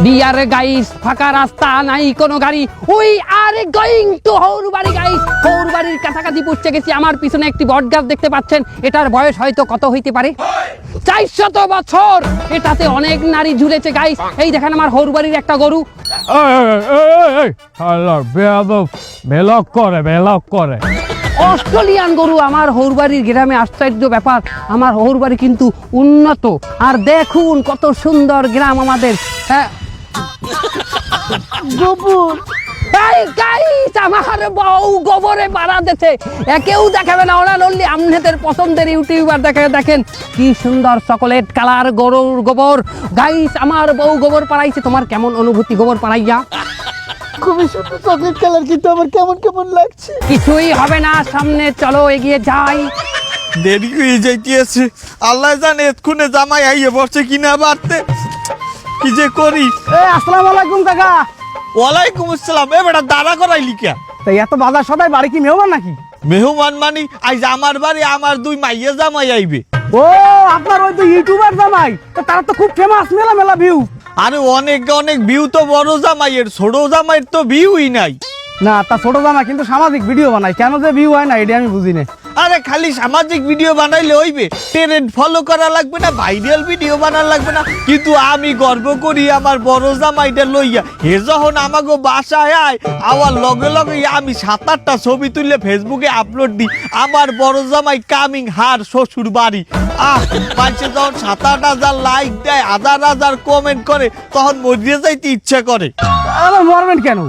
Deer guys, ফাঁকা রাস্তা, নাই কোনো গাড়ি। উই আর গোয়িং টু হৌরবাড়ি গাইস। হৌরবাড়ির কাছাকাছি পৌঁছে গেছি। আমার পিছনে একটি বট গাছ দেখতে পাচ্ছেন। এটার বয়স হয়তো কত হইতে পারে, 400 বছর। এটাতে অনেক নারী ঝুলেছে গাইস। এই দেখেন আমার হৌরবাড়ির একটা গরু। ভেলক করে অস্ট্রেলিয়ান গরু। আমার হৌরবাড়ির গ্রামে আশ্চর্য ব্যাপার, আমার হৌরবাড়ি কিন্তু উন্নত। আর দেখুন কত সুন্দর গ্রাম আমাদের। হ্যাঁ গোবর। এই গাইস, আমার বউ গোবরে পাড়া দিচ্ছে। কেউ দেখাবে না, ওরা নলি আপনাদের পছন্দের ইউটিউবার দেখেন কি সুন্দর চকোলেট কালার গরুর গোবর। গাইস, আমার বউ গোবর পাড়াইছে। তোমার কেমন অনুভূতি গোবর পাড়াইয়া? খুবই সুন্দর চকলেট কালার, কিন্তু আমার কেমন কেমন লাগছে। কিছুই হবে না, সামনে চলো, এগিয়ে যাই। দেরি হয়ে যাইতেছে, আল্লাহ জানে এক্ষুনে জামাই আইয়ে বসে কিনা বাড়তে। কি যে করি। আসসালামু আলাইকুম কাকা। ওয়ালাইকুম আসসালাম। এ বেটা দাঁড়া করাইলি কে? তাই এত বাজার সদাই বাড়ি কি মেহমান নাকি? মেহমান মানি আইজ আমার বাড়ি আমার দুই মাইয়া জামাই আইবে। ও আপনার ওই তো ইউটিউবার জামাই, তো তারা তো খুব ফেমাস, মেলা মেলা ভিউ। আরে অনেক অনেক ভিউ তো বড় জামাইয়ের, ছোট জামাইয়ের তো ভিউই নাই। না তা ছোট জামাই কিন্তু সামাজিক ভিডিও বানায়, কেন যে ভিউ হয় না এটা আমি বুঝি না। আরে খালি সামাজিক ভিডিও বানাইলে হইবে? ট্রেন্ড ফলো করা লাগবে না, ভাইরাল ভিডিও বানার লাগবে না। কিন্তু আমি গর্ব করি আমার বড় জামাইটা লইয়া। হে যখন আমাকে বাসায় আয়, আওয়ার লগে লগে আমি 7-8টা ছবি তুললে ফেসবুকে আপলোড দিই। আমার বড় জামাই কামিং হার শ্বশুর বাড়ি। মানুষে যখন 7-8 লাইক দেয়, 1000 কমেন্ট করে, তখন মরিয়ে যাইতে ইচ্ছা করে। আরে মরবেন কেন?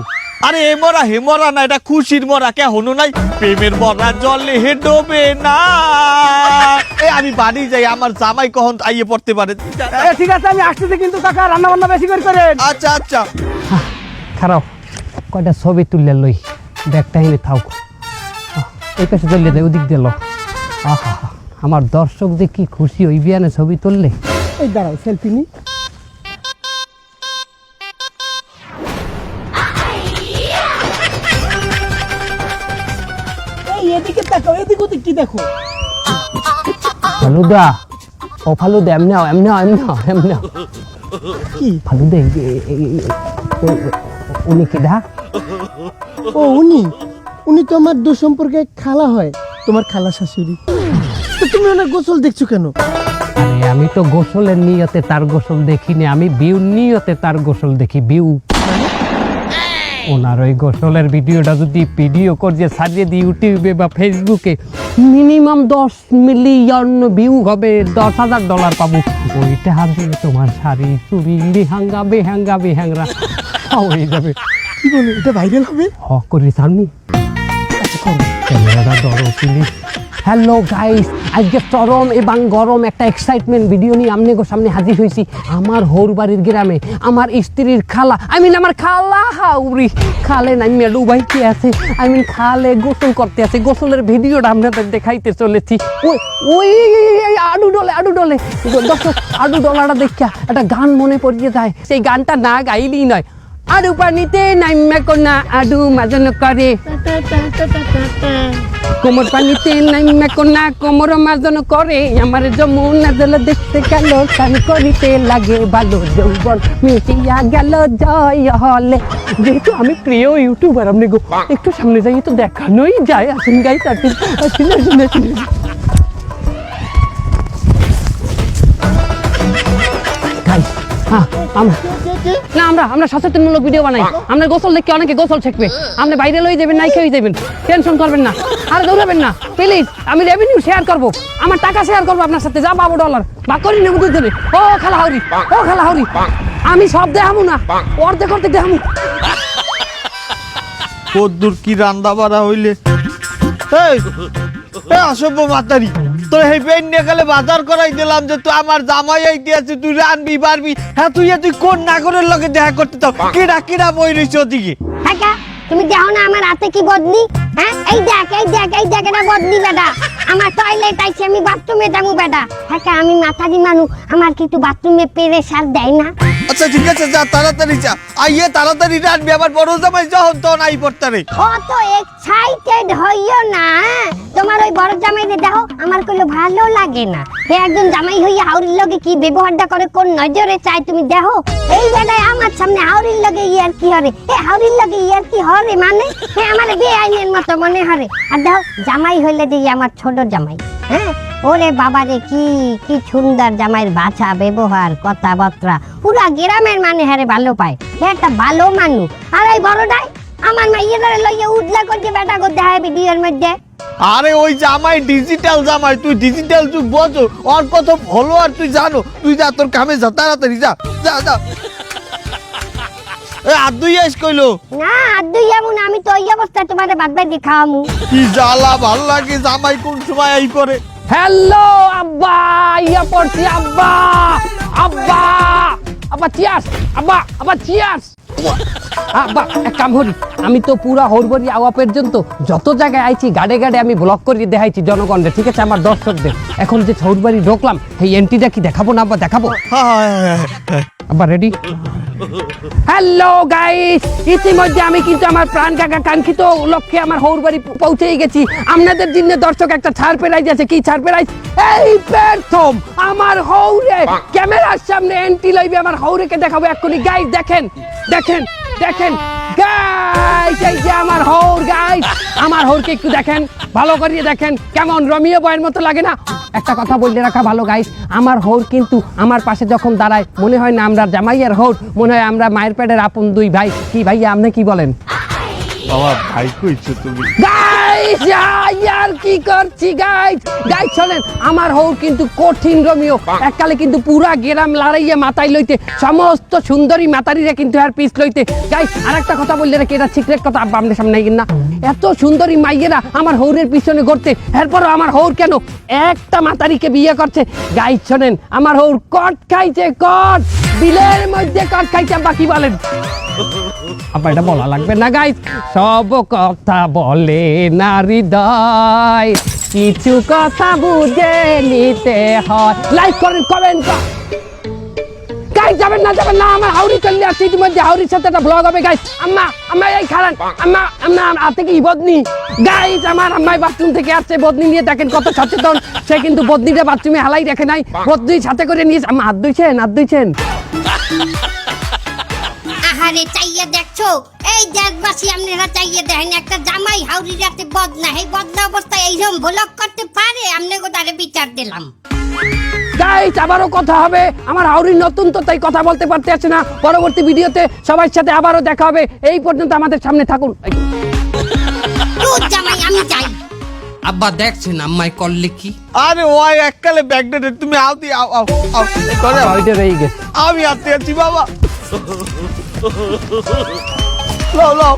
আরে এ মরা হে মরা না, এটা খুশির মরা। কে হনো নাই? প্রেমের মরা জলে হে ডোবে না। আমি বাড়ি যাই, আমার জামাই কখন আইয়ে পড়তে পারে। ঠিক আছে আমি আসতেছি, কিন্তু কাকা রান্না বান্না বেশি করে করেন। আচ্ছা আচ্ছা। খারাপ কয়টা ছবি তুললে লই, ব্যাগটা এনে থাক। এই পাশে চললে দেয়, ওদিক দিল। আহা, আমার দর্শক যে কি খুশি ওই বিয়ানে ছবি তুললে। এই দাঁড়াও সেলফি নি। এদিকে তাকাও, এদিক ওদিক কি দেখো? ফালুদা, ও ফালুদা, এমনি কি ফালুদা? উনি কি দা? ও উনি তো আমার দু সম্পর্কে খালা হয়, তোমার খালা শাশুড়ি। তো তুমি ওনার গোসল দেখছো কেন? আরে আমি তো গোসলের নিয়তে তার গোসল দেখিনি, আমি বিউ নিয়তে তার গোসল দেখি। বিউ ওনার ওই গোসলের ভিডিওটা যদি ভিডিও করে ছাড়িয়ে দিই ইউটিউবে বা ফেসবুকে, মিনিমাম 10 মিলিয়ন ভিউ হবে, $10,000 পাবো। ওইটা দিয়ে তোমার শাড়ি চুড়ি বেহাঙ্গা হয়ে যাবে। কি বলো, এটা ভাইরাল হবে? করি সামনি। ক্যামেরাটা ধরো প্লিজ। হ্যালো গাইস, আজকে চরম এবং গরম একটা এক্সাইটমেন্ট ভিডিও নিয়ে আপনাদের সামনে হাজির হয়েছি। আমার হৌরবাড়ির গ্রামে আমার স্ত্রীর খালা, আমার খালা হাউরি খালে নামিয়ে ডুবাইতে আছে, খালে গোসল করতে আছে। গোসলের ভিডিওটা আপনাদের দেখাইতে চলেছি। ওই আডু ডলে দর্শক, আডু ডলাটা দেখা একটা গান মনে পড়িয়ে যায়। সেই গানটা না গাইলেই নয়। আডু পানিতে নাইমা কোনা আডু মাজন করে, কোমর পানিতে নাইমা কোনা কোমর মাজন করে। আমার যমুনা জল দেখতে গেল, কান করিতে লাগে ভালো, যৌবন মিটিয়া গেল জয় হলে। যেহেতু আমি প্রিয় ইউটিউবার, আপনি একটু সামনে যাই তো দেখানোই যায়। আসেন গাইস, আসেন। আমরা সচেতনমূলক ভিডিও বানাই। আমরা গোসল দেখে অনেকে গোসল শিখবে। আপনি বাইরে লই যাবেন, নাই খেয়ে যাবেন, টেনশন করবেন না, আর দৌড়াবেন না প্লিজ। আমি রেভিনিউ শেয়ার করবো, আমার টাকা শেয়ার করবো আপনার সাথে। যা পাবো $, ভাগ করি নেব দুজনে। ও খালা হাউরি, আমি সব দেখামু না, অর্ধেক দেখামু। কদ্দুর কি রান্দা বাড়া হইলে। আসব মাতারি, তোর এই পেন নিয়ে গেলে বাজার করাই দিলাম যে তুই আমার জামাই আইতে আছে, তুই রানবি পারবি। হ্যাঁ তুই কোন নাগরের লগে দেখা করতে চাও? কিরা বই রইছ ওদিকে? কাকা তুমি দেখো না আমার হাতে কি বদলি? হ্যাঁ এই দেখ এটা বদলি বেটা। আমার টয়লেট আইছে, আমি বাথরুমে যাবো বেটা। কাকা আমি মাথারি মানুষ, আমার কিন্তু বাথরুমে প্রেসার দেয় না। আচ্ছা ঠিক আছে, যা তাড়াতাড়ি যা, আইয়ে তাড়াতাড়ি রাখবি, আমার বড় জামাই যখন তখন আই পড়তে রে। অত এক্সাইটেড হইও না, তোমার ওই বড় জামাইরে দেখো আমার কইলো ভালো লাগে না। হে একজন জামাই হইয়া হাউরির লগে কি ব্যবহারটা করে, কোন নজরে চাই তুমি দেখো। এই বেলায় আমার সামনে হাউরির লগে ইয়ার কি হরে, এ হাউরির লগে ইয়ার কি হরে মানে হে আমার বেআইনের মতো মনে হরে। আর দেখো জামাই হইলে যে আমার ছোট জামাই, হ্যাঁ ওরে বাবা রে কি কি সুন্দর জামাইয়ের বাছা ব্যবহার কথাবার্তা, পুরা গ্রামের মানে হারে ভালো পায়, হে একটা ভালো মানুষ। আর এই বড়টাই আমার মাইয়েরা লইয়া উঠলা করছে বেটা করতে হয় ভিডিওর মধ্যে। আরে ওই জামাই ডিজিটাল জামাই, তুই ডিজিটাল যুগ বোঝো, ওর কত ফলোয়ার তুই জানো। তুই যা তোর কামে যা, তাড়াতাড়ি যা যা যা। এ আদুই আইস কইলো না আদুই এমন, আমি তো ওই অবস্থায় তোমাদের বাদ বাদ দিয়ে খাওয়ামু। কি জ্বালা, ভাল লাগে জামাই কোন সময় এই করে। হ্যালো আব্বা, ইয়া পড়ছি আব্বা, আব্বা আব্বা চিয়ার্স, আব্বা আব্বা চিয়ার্স। আব্বা এক কাম করি, আমি তো পুরা হরবরি আওয়া পর্যন্ত যত জায়গায় আইছি গাড়ে গাড়ে আমি ব্লক করে দেখাইছি জনগণকে, ঠিক আছে আমার দর্শকদের। এখন যে হরবাড়ি ঢোকলাম, এই এন্ট্রিটা কি দেখাবো না আব্বা? দেখাবো আব্বা, রেডি? হ্যালো গাইস, ইতিমধ্যে আমি কিন্তু আমার প্রাণ কাকা কাঙ্ক্ষিত লক্ষ্যে আমার হৌরবাড়ি পৌঁছেই গেছি। আপনাদের জন্য দর্শক একটা ছাড় প্রাইজ আছে। কি ছাড় প্রাইজ? এই প্রথম আমার হৌরে ক্যামেরার সামনে এন্ট্রি লইবে, আমার হৌরেকে দেখাবো এক্ষুনি। গাইস দেখেন দেখেন দেখেন গাইস, এই যে আমার হৌর। গাইস আমার হৌরকে একটু দেখেন, ভালো করিয়ে দেখেন, কেমন রমিও বয়ের মতো লাগে না? একটা কথা বললে রাখা ভালো গাইস, আমার হৌর কিন্তু আমার পাশে যখন দাঁড়ায় মনে হয় না আমরা জামাইয়ের হৌর, মনে হয় আমরা মায়ের পেটের আপন দুই ভাই। কি ভাইয়া আপনি কি বলেন? বাবা ভাই কইছো তুমি? গাইস আর কি করছি গাইস? গাইস শোনেন, আমার হৌর কিন্তু কঠিন রমিও, এককালে কিন্তু পুরা গ্রাম লড়াইয়ে মাথায় লইতে, সমস্ত সুন্দরী মাতারিরা কিন্তু আর পিস লইতে। গাইস আরেকটা কথা বললে রাখি, এটা সিক্রেট কথা, আব্বা আমাদের সামনে না। এত সুন্দরী মাইয়েরা আমার হৌরের পিছনে ঘুরতে, এরপরও আমার হৌর কেন একটা মাতারিকে বিয়ে করছে। গাইস শোনেন, আমার হৌর কট খাইছে, কট বিলের মধ্যে কট খাইছে। আব্বা কি বলেন? আব্বা এটা বলা লাগবে না গাইস, সব কথা বলে না হৃদয়, কিছু কথা বুঝে নিতে হয়। লাইক করেন, কমেন্ট করেন। গাইস যাবেন না, আমার হাউরি চলে আসছে ইতিমধ্যে, হাউরির সাথে একটা ব্লগ হবে গাইস। আম্মা আম্মা এই খারান, আম্মা আম্মা হাতে কি বদনি। গাইস আমার আম্মাই বাথরুম থেকে আসছে, বদনি নিয়ে দেখেন কত সচেতন সে, কিন্তু বদনিটা বাথরুমে হালাই রেখে নাই, বদনি সাথে করে নিয়ে। আম্মা হাত ধুইছেন, হাত ধুইছেন? আহারে চাইয়া দেখছো, এই দেশবাসী আপনারা চাইয়া দেখেন, একটা জামাই হাউরি রাতে বদনা, এই বদনা অবস্থায় এইরকম ব্লক করতে পারে? আমনে গোটারে বিচার দিলাম। গাইস আবারও কথা হবে, আমার হাউরির নতুন তো তাই কথা বলতে পারতে আছে না। পরবর্তী ভিডিওতে সবার সাথে আবারও দেখা হবে, এই পর্যন্ত আমাদের সামনে থাকুন। তোর জামাই আমি চাই। আব্বা দেখছেন আম্মাই করলে কি? আরে ওই এককালে ব্যাগডেটে তুমি আও দি, আও আও আও করে আও। ওইটা রয়ে গেছে। আমি আতে আছি বাবা, লাও লাও।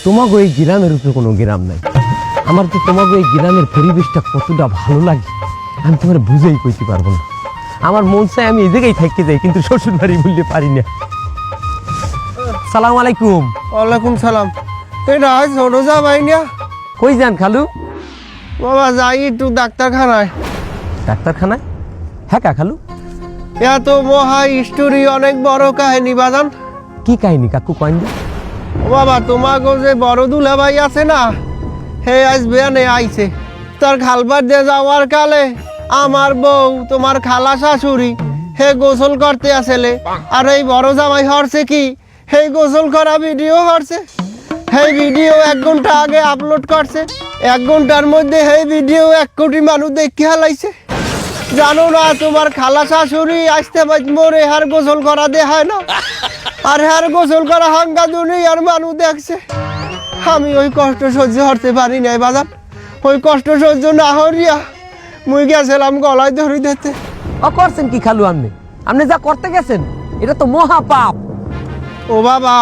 তোমাকে এই গ্রামের উপরে কোনো গ্রাম নাই। আমার তো তোমাকে এই গ্রামের পরিবেশটা কতটা ভালো লাগে আমি তোমার বুঝেই কইতে পারবো না। আমার মন চায় আমি এই জায়গায় থাকতে যাই, কিন্তু শ্বশুর বাড়ি বলতে পারি না। সালাম আলাইকুম। ওয়ালাইকুম সালাম। এটা ছোট জামাই না? কই যান খালু? বাবা যাই একটু ডাক্তারখানায়। ডাক্তারখানায়? হ্যাঁ কা খালু? এত মহা স্টোরি, অনেক বড় কাহিনী বাজান। কি কাহিনী কাকু কয়েন দি? ও বাবা তোমাকে যে বড় দুলাভাই আছে না, হে আজ বেয়ানে আইছে। তার খালবার দিয়ে যাওয়ার কালে আমার বউ তোমার খালা শাশুড়ি হে গোসল করতে আসলে, আর এই বড় জামাই হরছে কি হে গোসল করা ভিডিও হরছে। সেই ভিডিও 1 ঘন্টা আগে আপলোড করছে, 1 ঘন্টার মধ্যে সেই ভিডিও 1 কোটি মানুষ দেখে হালাইছে। জানো না তোমার খালা শাশুড়ি আসতে মোরে হার গোসল করা দেখায় না, আর হার গোসল করা হাঙ্গা দুনিয়ার মানুষ দেখছে। আমি ওই কষ্ট সহ্য করতে পারি নাই বাজান, ওই কষ্ট সহ্য না হরিয়া মুই গেছিলাম গলায় ধরে দিতে। ও করছেন কি খালু? আপনি যা করতে গেছেন এটা তো মহা পাপ। ও বাবা,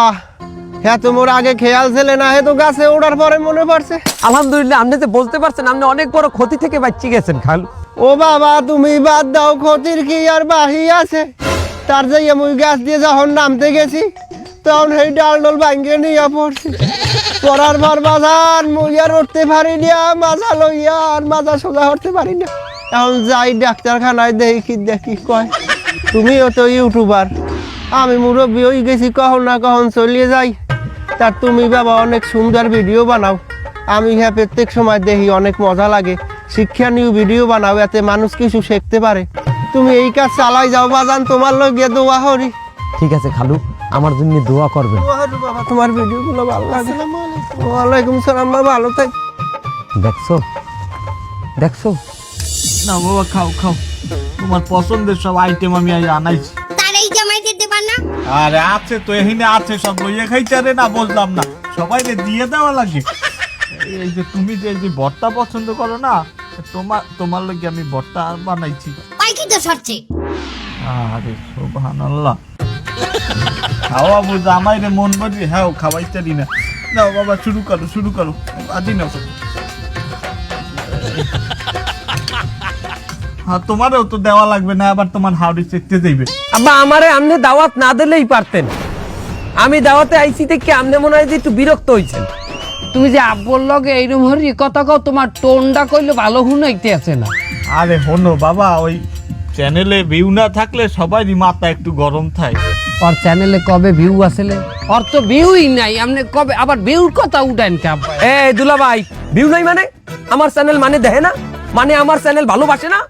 হ্যাঁ তোমার আগে খেয়াল ছিলে না, হে তো গাছে ওঠার পরে মনে পড়ছে। আলহামদুলিল্লাহ, আপনি যে বলতে পারছেন আপনি অনেক বড় ক্ষতি থেকে বাঁচিয়ে গেছেন খালু। ও বাবা তুমি বাদ দাও, ক্ষতির কি আর বাহি আছে। তার যাইয়া মুই গাছ দিয়ে যখন নামতে গেছি তখন সেই ডাল ডল ভাঙ্গে নিয়ে পড়ছি। পড়ার পর বাজান মুই আর উঠতে পারি না, মাজা লইয়া আর মাজা সোজা হতে পারি না। এখন যাই ডাক্তারখানায় দেখি কয়। তুমিও তো ইউটিউবার, আমি মুরব্বী হয়ে গেছি, কখন না কখন চলিয়ে যাই। তার তুমি বাবা অনেক সুন্দর ভিডিও বানাও, আমি হ্যাঁ প্রত্যেক সময় দেখি, অনেক মজা লাগে। শিক্ষণীয় ভিডিও বানাও, এতে মানুষ কিছু শিখতে পারে। তুমি এই কাজ চালাই যাও বাজান, তোমার লগে দোয়া করি। ঠিক আছে খালু, আমার জন্য দোয়া করবেন। বাবা তোমার ভিডিওগুলো ভালো লাগে। ওয়ালাইকুম সালাম বাবা, ভালো থাক। দেখছো দেখছো না বাবা, খাও খাও, তোমার পছন্দের সব আইটেম আমি আজ আনাইছি। তার এই জামাইতে দেবা না? আরে আছে তো, এখানে আছে সব, লইয়া খাইছে রে না, বললাম না সবাই দিয়ে দেওয়া লাগে। এই যে তুমি যে ভর্তা পছন্দ করো না, তোমার লাগে আমি ভর্তা বানাইছি। ওই কি তো সরছে? আরে সুবহানাল্লাহ, খাওয়া বুঝ আমায় রে মন বলি, হ্যাঁ খাওয়াইতে দি না। নাও বাবা, শুরু করো আদি নাও। হ্যাঁ, তোমারও তো দেওয়া লাগবে না, আবার তোমার হাওড়ি চেকতে যাইবে। আব্বা, আমারে আমনে দাওয়াত না দিলেই পারতেন। আমি দাওয়াতে আইছি থেকে আমনে মনে হয় যে একটু বিরক্ত হইছেন। তুমি যে আব্বুর লগে এইরকম হরি কথা কও, তোমার টোনটা কইলে ভালো শুনাইতে আছে না। আরে হনো বাবা, ওই চ্যানেলে ভিউ না থাকলে সবারই মাথা একটু গরম থাকে। ওর চ্যানেলে কবে ভিউ আসলে? ওর তো ভিউই নাই, আপনি কবে আবার ভিউর কথা উঠান কে আব্বা? এ দুলা ভাই, ভিউ নাই মানে আমার চ্যানেল মানে দেখে না, মানে আমার চ্যানেল ভালোবাসে না।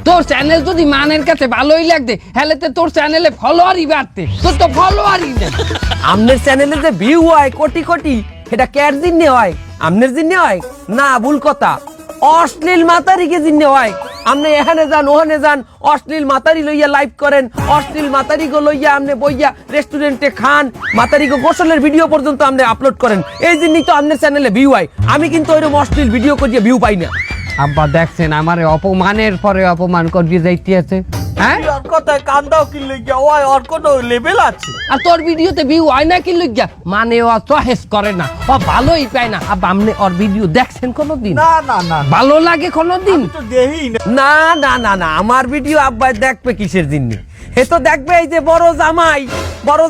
তোর চ্যানেল যদি মানের কাছে ভালোই লাগতে, হেলেতে তোর চ্যানেলে ফলোয়ারই বাড়তে, তোর তো ফলোয়ারই নেই। আমনের চ্যানেলে যে ভিউ হয় কোটি কোটি, এটা ক্যার জিন্নে হয়, আমনের জিন্নে হয় না? ভুল কথা, অশ্লীল মাতারিকে জিন্নে হয়। আমনে এখানে যান ওখানে যান, অশ্লীল মাতারি লইয়া লাইভ করেন, অশ্লীল মাতারিকে লইয়া আমনে বইয়া রেস্টুরেন্টে খান, মাতারিকে গোসলের ভিডিও পর্যন্ত আমনে আপলোড করেন। এই জন্যই তো আমনের চ্যানেলে ভিউ হয়। আমি কিন্তু ওইরকম অশ্লীল ভিডিও করিয়ে ভিউ পাই না। আব্বা দেখছেন, আমারে অপমানের পরে অপমান করিয়ে যাইতে আছে। হ্যাঁ, ওর কথায় কান দাও কি লইয়া, ওই ওর কোনো লেভেল আছে। আর তোর ভিডিওতে ভিউ হয় না কি লইয়া? মানে ও চয়েস করে না, ও ভালোই পায় না। আব্বা, আপনি ওর ভিডিও দেখছেন কোনোদিন? না না না, ভালো লাগে কোনোদিন? তো দেই না। না না না না, আমার ভিডিও আব্বাই দেখবে কিসের জন্য? এ তো দেখবে এই যে বড়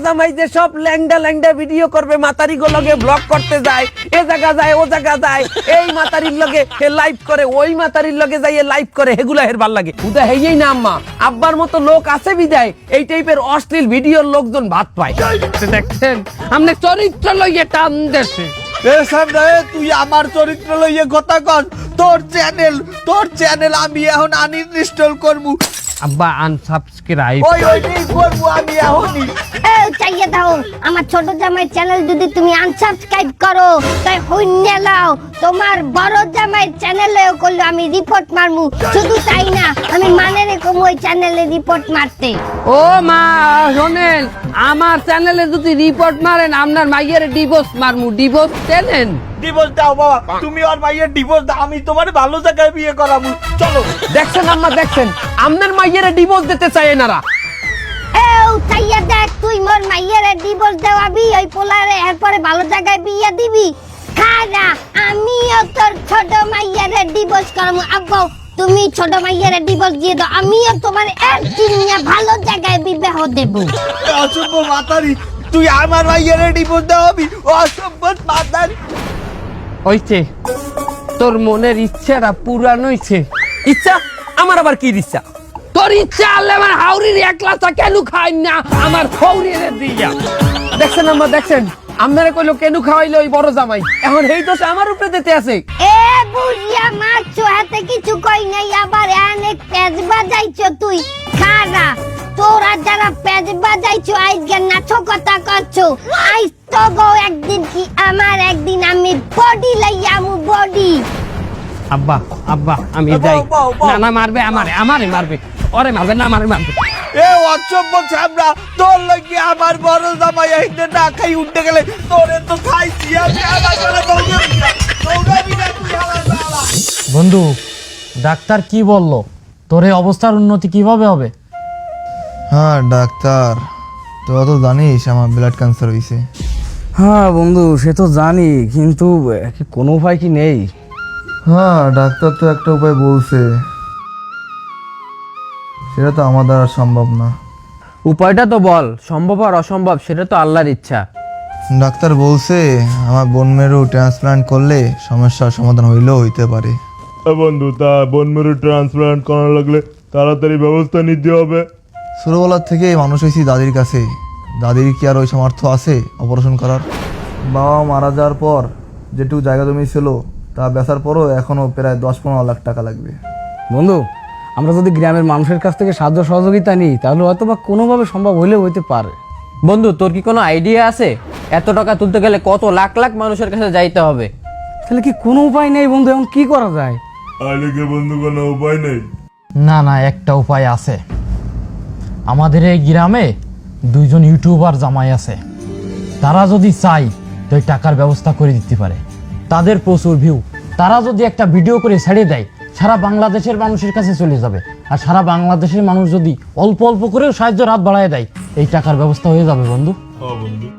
জামাই যে সব ল্যাংডা ল্যাংডা ভিডিও করবে, মাতারি লগে ব্লগ করতে যায়, এ জায়গা যায় ও জায়গা যায়, এই মাতারির লগে হে লাইভ করে, ওই মাতারির লগে যাই লাইভ করে, হেগুলা হের ভাল লাগে। উদা হেই না আম্মা, আব্বার মতো লোক আছে বিদায় এই টাইপের অশ্লীল ভিডিওর লোকজন ভাত পায়। দেখছেন, আপনি চরিত্র লইয়ে টান দেছে। এ সামনে তুই আমার চরিত্র লইয়ে কথা কর। তোর চ্যানেল আমি এখন আনইনস্টল করবো। আব্বা আনসাবস্ক্রাইব। ওই করবো আমি এখনই। চাইয়ে দাও, আমার ছোট জামাই চ্যানেল যদি তুমি আনসাবস্ক্রাইব করো, তাই হইনে লাও, তোমার বড় জামাই চ্যানেলেও করলে আমি রিপোর্ট মারমু। শুধু তাই না, আমি মানে রেখো ওই চ্যানেলে রিপোর্ট মারতে। ও মা শোনেন, আমার চ্যানেলে যদি রিপোর্ট মারেন, আপনার মাইয়ের ডিভোর্স মারমু। ডিভোর্স দেন? ডিভোর্স দাও বাবা, তুমি আর মাইয়ের ডিভোর্স দাও, আমি তোমার ভালো জায়গায় বিয়ে করাবো। চলো। দেখছেন আম্মা, দেখছেন আমনের মাইয়েরা ডিভোর্স দিতে চায় এনারা। চাইয়ে দেখ, তুই মোর মাইয়ের ডিভোর্স দেওয়াবি, ওই পোলারে এরপরে ভালো জায়গায় বিয়ে দিবি। খারা, আমিও তোর ছোট মাইয়ের ডিভোর্স করবো। আব্বা, তুমি ছোট মাইয়ের ডিভোর্স দিয়ে দাও, আমিও তোমার একদিন নিয়ে ভালো জায়গায় বিবাহ দেবো। অসভ্য মাতারি, তুই আমার মাইয়ের ডিভোর্স দেওয়াবি? অসভ্য মাতারি। হইছে, তোর মনের ইচ্ছাটা পূরণ হইছে। ইচ্ছা? আমার আবার কি ইচ্ছা? তোর ইচ্ছা আলে আমার হাউরির একলাটা কেন খাই না আমার হৌরিরে দিয়া? দেখছেন আম্মা, দেখছেন আপনারা কইলো কেন খাওয়াইলো ওই বড় জামাই, এখন এই দোষ আমার উপরে দিতে আছে। এ বুড়িয়া মারছো, হাতে কিছু কই নাই, আবার অনেক পেজ বাজাইছো তুই। খারা, তোরা যারা পেজ বাজাইছো আজকে নাচো কথা করছো, আইস তো গো একদিন কি আমার একদিন, আমি বডি লাইয়ামু বডি। আব্বা আব্বা আমি যাই। না না, মারবে আমারে মারবে, ওরে মারবে না, আমারে মারবে। এ অসভ্য ছামড়া, তোর লাগি আমার বড় জামাই আইতে না খাই উঠতে গেলে তোরে তো খাইছি আমি। আমার বড় দৌড়াবি না তুই আমার বাবা। বন্ধু, ডাক্তার কি বললো? তোর এই অবস্থার উন্নতি কিভাবে হবে? হ্যাঁ ডাক্তার, তোরা তো জানিস আমার ব্লাড ক্যান্সার হয়েছে। হ্যাঁ বন্ধু, সে তো জানি, কিন্তু কোনো উপায় কি নেই? হ্যাঁ ডাক্তার তো একটা উপায় বলছে, সেটা তো আমার দ্বারা সম্ভব না। উপায়টা তো বল, সম্ভব আর অসম্ভব সেটা তো আল্লাহর ইচ্ছা। ডাক্তার বলছে আমার বোন মেরু ট্রান্সপ্লান্ট করলে সমস্যার সমাধান হইলেও হইতে পারে। বন্ধু তা বোন মেরু ট্রান্সপ্লান্ট করানো লাগলে তাড়াতাড়ি ব্যবস্থা নিতে হবে। ছোটবেলার থেকেই মানুষ হয়েছি দাদির কাছে। দাদির কি আর ওই সামর্থ্য আছে অপারেশন করার? বাবা মারা যাওয়ার পর যেটুকু জায়গা জমি ছিল তা বেচার পরও এখনো প্রায় 10-15 লাখ টাকা লাগবে। বন্ধু, আমরা যদি গ্রামের মানুষের কাছ থেকে সাহায্য সহযোগিতা নিই তাহলে হয়তো বা কোনোভাবে সম্ভব হলেও হইতে পারে। বন্ধু, তোর কি কোনো আইডিয়া আছে এত টাকা তুলতে গেলে কত লাখ লাখ মানুষের কাছে যাইতে হবে? তাহলে কি কোনো উপায় নেই বন্ধু? এখন কি করা যায়? আলিকে বন্ধু কোনো উপায় নেই? না না, একটা উপায় আছে। আমাদের এই গ্রামে 2জন ইউটিউবার জামাই আছে, তারা যদি চায় তো এই টাকার ব্যবস্থা করে দিতে পারে। তাদের প্রচুর ভিউ, তারা যদি একটা ভিডিও করে ছেড়ে দেয় সারা বাংলাদেশের মানুষের কাছে চলে যাবে। আর সারা বাংলাদেশের মানুষ যদি অল্প অল্প করেও সাহায্যের হাত বাড়ায় দেয় এই টাকার ব্যবস্থা হয়ে যাবে বন্ধু।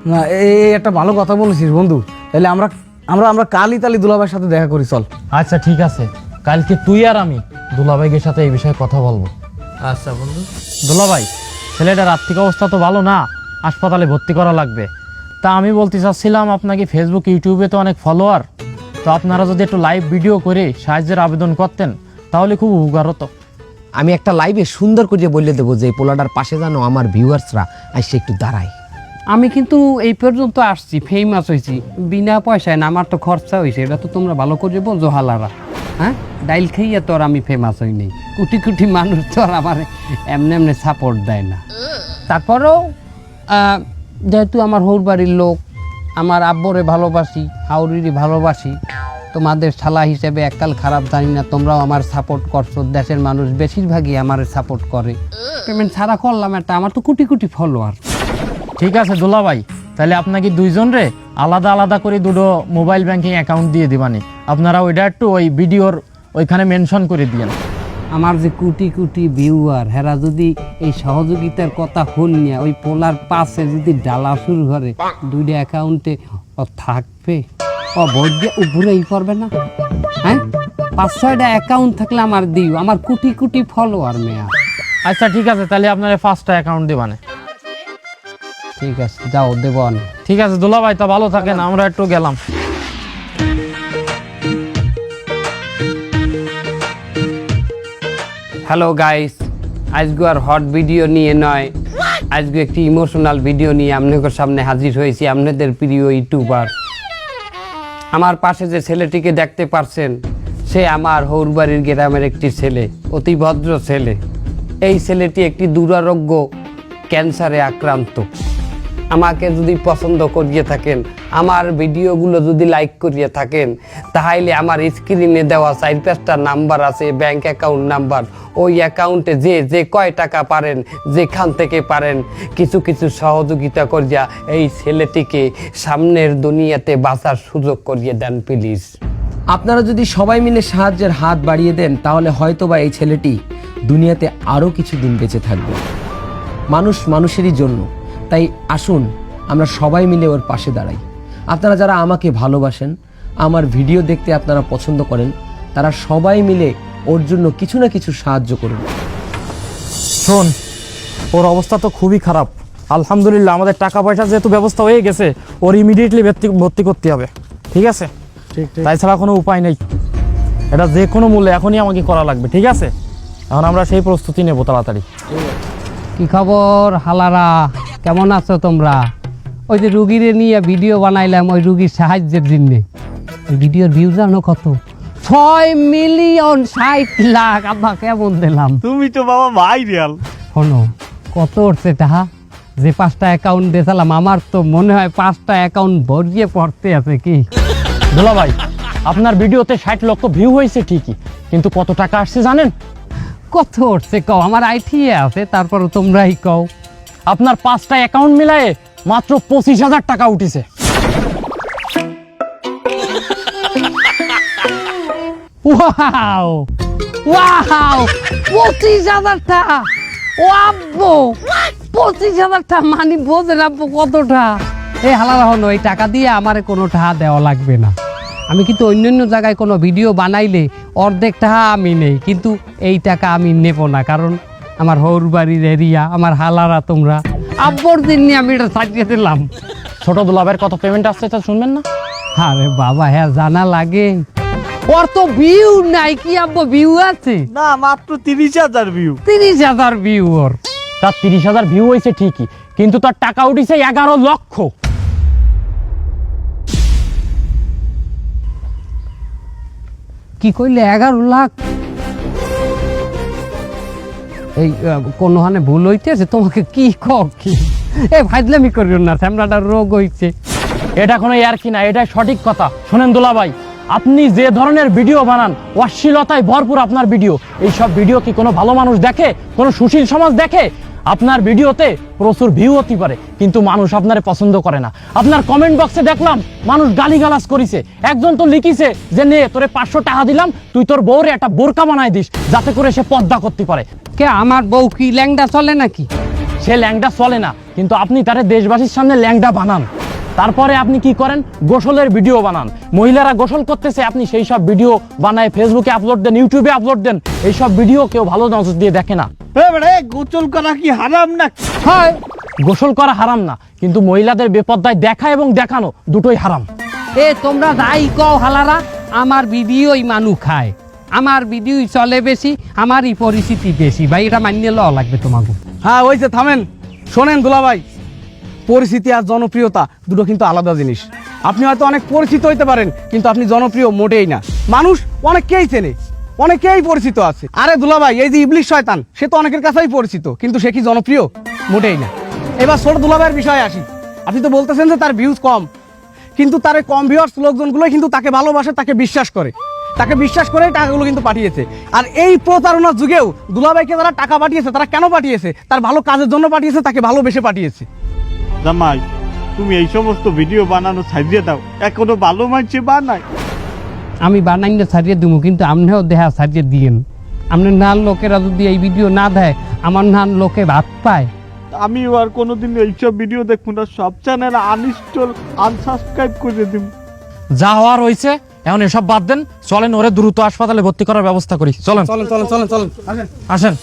না, এই একটা ভালো কথা বলেছিস বন্ধু। তাহলে আমরা আমরা আমরা কালই তালি দুলাভাইয়ের সাথে দেখা করি, চল। আচ্ছা ঠিক আছে, কালকে তুই আর আমি দুলাভাইয়ের সাথে এই বিষয়ে কথা বলবো। আচ্ছা বন্ধু। দুলাভাই, ছেলেটার আর্থিক অবস্থা তো ভালো না, হাসপাতালে ভর্তি করা লাগবে। তা আমি বলতে চাচ্ছিলাম, আপনাকে ফেসবুক ইউটিউবে তো অনেক ফলোয়ার, তো আপনারা যদি একটু লাইভ ভিডিও করে সাহায্যের আবেদন করতেন তাহলে খুব উপকার হতো। আমি একটা লাইভে সুন্দর করে বলে দেবো যে এই পোলাটার পাশে জানো আমার ভিউয়ার্সরা আসছে একটু দাঁড়ায়। আমি কিন্তু এই পর্যন্ত আসছি, ফেমাস হয়েছি বিনা পয়সায় না, আমার তো খরচা হয়েছে, এটা তো তোমরা ভালো করে বোঝো হালারা। হ্যাঁ, ডাইল খাইয়া তো আর আমি ফেমাস হই নাই, কোটি কোটি মানুষ তো আর আমার এমনি এমনি সাপোর্ট দেয় না। তারপরেও যেহেতু আমার হৌর বাড়ির লোক, আমার আব্বরে ভালোবাসি, হাউরিরই ভালোবাসি, তোমাদের শালা হিসেবে এককাল খারাপ জানি না, তোমরাও আমার সাপোর্ট করছো। দেশের মানুষ বেশিরভাগই আমার সাপোর্ট করে। পেমেন্ট ছাড়া করলাম একটা, আমার তো কোটি কোটি ফলোয়ার। ঠিক আছে দুলাভাই, তাহলে আপনাকে 2জন রে আলাদা আলাদা করে 2টো মোবাইল ব্যাংকিং অ্যাকাউন্ট দিয়ে দিবানি। আপনারা ওইটা একটু ওই ভিডিওর ওইখানে মেনশন করে দিয়েন। আমার যে কোটি কোটি ভিউয়ার, হেরা যদি এই সহযোগিতার কথা হল নিয়ে ওই পোলার পাশে যদি ডালা শুরু করে 2টা অ্যাকাউন্টে ও থাকবে, ও ভোট দিয়ে উপরেই করবে না? হ্যাঁ, 5-6টা অ্যাকাউন্ট থাকলে আমার দিও, আমার কোটি কোটি ফলোয়ার মেয়া। আচ্ছা ঠিক আছে, তাহলে আপনারা 5টা অ্যাকাউন্ট দিবানে। ঠিক আছে, যাও দেবন। ঠিক আছে দুলাভাই, তা ভালো থাকেন, আমরা একটু গেলাম। হ্যালো গাইস, আজকে আর হট ভিডিও নিয়ে নয়, আজকে একটি ইমোশনাল ভিডিও নিয়ে আপনাদের সামনে হাজির হয়েছি। আপনাদের প্রিয় ইউটিউবার, আমার পাশে যে ছেলেটিকে দেখতে পারছেন সে আমার হৌরবাড়ির গ্রামের একটি ছেলে, অতি ভদ্র ছেলে। এই ছেলেটি একটি দুরারোগ্য ক্যান্সারে আক্রান্ত। আমাকে যদি পছন্দ করিয়ে থাকেন, আমার ভিডিওগুলো যদি লাইক করিয়ে থাকেন, তাহলে আমার স্ক্রিনে দেওয়া 4-5টা নাম্বার আছে, ব্যাংক অ্যাকাউন্ট নাম্বার, ওই অ্যাকাউন্টে যে কয় টাকা পারেন, যেখান থেকে পারেন কিছু কিছু সহযোগিতা করিয়া এই ছেলেটিকে সামনের দুনিয়াতে বাঁচার সুযোগ করিয়ে দেন প্লিজ। আপনারা যদি সবাই মিলে সাহায্যের হাত বাড়িয়ে দেন তাহলে হয়তোবা এই ছেলেটি দুনিয়াতে আরও কিছুদিন বেঁচে থাকবে। মানুষ মানুষেরই জন্য, তাই আসুন আমরা সবাই মিলে ওর পাশে দাঁড়াই। আপনারা যারা আমাকে ভালোবাসেন, আমার ভিডিও দেখতে আপনারা পছন্দ করেন, তারা সবাই মিলে ওর জন্য কিছু না কিছু সাহায্য করুন। শোন, ওর অবস্থা তো খুবই খারাপ। আলহামদুলিল্লাহ আমাদের টাকা পয়সা যেহেতু ব্যবস্থা হয়ে গেছে, ওর ইমিডিয়েটলি ভর্তি করতে হবে, ঠিক আছে? তাই ছাড়া কোনো উপায় নেই, এটা যে কোনো মূল্যে এখনই আমাকে করা লাগবে, ঠিক আছে? এখন আমরা সেই প্রস্তুতি নেব তাড়াতাড়ি। কি খবর হালারা, কেমন আছো তোমরা? ওই যে রুগীরে নিয়ে ভিডিও বানাইলাম ওই রুগীর সাহায্যের জন্য, ওই ভিডিওর ভিউ জানো কত? 6,60,00,000। আব্বা কেমন দিলাম? তুমি তো বাবা ভাইরাল। শোনো, কত উঠছে টাকা? যে 5টা অ্যাকাউন্ট দিয়েছিলাম, আমার তো মনে হয় 5টা অ্যাকাউন্ট ভরিয়ে পড়তে আছে। কি দুলাভাই, আপনার ভিডিওতে 60 লক্ষ ভিউ হয়েছে ঠিকই, কিন্তু কত টাকা আসছে জানেন? কত উঠছে কও? আমার আইটিএ আছে, তারপর তোমরাই কও। আপনার 5টা অ্যাকাউন্ট মিলায়ে মাত্র 25,000 টাকা উঠেছে। ওয়াও ওয়াও, 25,000 টাকা! ও আব্বু, 25,000 টাকা মানে বোঝেন আব্বু কতটা? এই হালারা হলো, এই টাকা দিয়ে আমারে কোনো টাকা দেওয়া লাগবে না। আমি কিন্তু অন্যান্য জায়গায় কোনো ভিডিও বানাইলে অর্ধেক টাকা আমি নেই, কিন্তু এই টাকা আমি নেব না, কারণ আমার হৌর বাড়ির এরিয়া, আমার হালারা তোমরা। আব্বুর দিন নিয়ে আমি এটা সাজিয়ে দিলাম। ছোট দুলাভাইয়ের কত পেমেন্ট আসছে তা শুনবেন না? আরে বাবা, হ্যাঁ জানা লাগে। ওর তো ভিউ নাই, কি আব্বা ভিউ আছে? না মাত্র 30,000 ভিউ। 30,000 ভিউ ওর। তার 30,000 ভিউ হয়েছে ঠিকই, কিন্তু তার টাকা উঠেছে 11 লক্ষ। কি কইলে 11 লাখ? এই কোন হানে ভুল হইতেছে তোমাকে কি কি এ ফাইজলামি করিও না, শ্যামলাটার রোগ হইছে। এটা কোনো আর কি না, এটা সঠিক কথা। শোনেন দুলাভাই, আপনি যে ধরনের ভিডিও বানান, অশ্লীলতায় ভরপুর আপনার ভিডিও। এই সব ভিডিও কি কোনো ভালো মানুষ দেখে? কোনো সুশীল সমাজ দেখে? আপনার ভিডিওতে প্রচুর ভিউ হতে পারে, কিন্তু মানুষ আপনারে পছন্দ করে না। আপনার কমেন্ট বক্সে দেখলাম মানুষ গালিগালাজ করিছে। একজন তো লিখিছে যে নে তোরে 500 টাকা দিলাম, তুই তোর বউরে একটা বোরকা বানাই দিস যাতে করে সে পর্দা করতে পারে। কে আমার বউ কি ল্যাংডা চলে নাকি? সে ল্যাংডা চলে না, কিন্তু আপনি তারে দেশবাসীর সামনে ল্যাংডা বানান। তারপরে আপনি কি করেন? গোসলের ভিডিও বানান। মহিলারা গোসল করতেছে, আপনি সেই সব ভিডিও বানায় ফেসবুকে আপলোড দেন, ইউটিউবে আপলোড দেন। এই সব ভিডিও কেউ ভালো নজর দিয়ে দেখে না। গোসল করা কি হারাম না? হয়, গোসল করা হারাম না, কিন্তু মহিলাদের বেপর্দায় দেখা এবং দেখানো দুটোই হারাম। এ তোমরা যাই কও হালারা, আমার ভিডিওই মানুষ খায়, আমার ভিডিওই চলে বেশি, আমারই পরিচিতি বেশি। ভাই এটা মানিয়ে লওয়া লাগবে তোমাকে। হ্যাঁ ওইছে, থামেন। শোনেন দুলাভাই, পরিচিতি আর জনপ্রিয়তা দুটো কিন্তু আলাদা জিনিস। আপনি হয়তো অনেক পরিচিত হইতে পারেন, কিন্তু আপনি জনপ্রিয় মোটেই না। মানুষ অনেককেই চেনে, অনেকেই পরিচিত আছে। আরে দুলাভাই, এই যে ইবলিশ শয়তান, সে তো অনেকের কাছেই পরিচিত, কিন্তু সে কি জনপ্রিয়? মোটেই না। এবার ছোট দুলাভাইয়ের বিষয়ে আসি। আপনি তো বলতেছেন যে তার ভিউজ কম, কিন্তু তার এই কম ভিউয়ার্স লোকজনগুলো কিন্তু তাকে ভালোবাসে, তাকে বিশ্বাস করে, তাকে বিশ্বাস করে টাকাগুলো কিন্তু পাঠিয়েছে। আর এই প্রতারণার যুগেও দুলাভাইকে যারা টাকা পাঠিয়েছে, তারা কেন পাঠিয়েছে? তার ভালো কাজের জন্য পাঠিয়েছে, তাকে ভালোবেসে পাঠিয়েছে। জামাই, তুমি এই সমস্ত ভিডিও বানানো ছাড়িয়ে দাও, এখনো ভালো মানছে বানায়। আমি বানাইলে ছাড়িয়ে দেবো, কিন্তু আপনিও দেহা ছাড়িয়ে দিয়েন। আপনার নান লোকেরা যদি এই ভিডিও না দেয়, আমার নান লোকে ভাত পায়। আমি আর কোনোদিন এইসব ভিডিও দেখবো না, সব চ্যানেল আনইনস্টল আনসাবস্ক্রাইব করে দিব। যা হওয়ার হয়েছে, এখন এসব বাদ দেন। চলেন ওরে দ্রুত হাসপাতালে ভর্তি করার ব্যবস্থা করি। চলেন চলেন চলেন চলেন চলেন, আসেন। আসেন।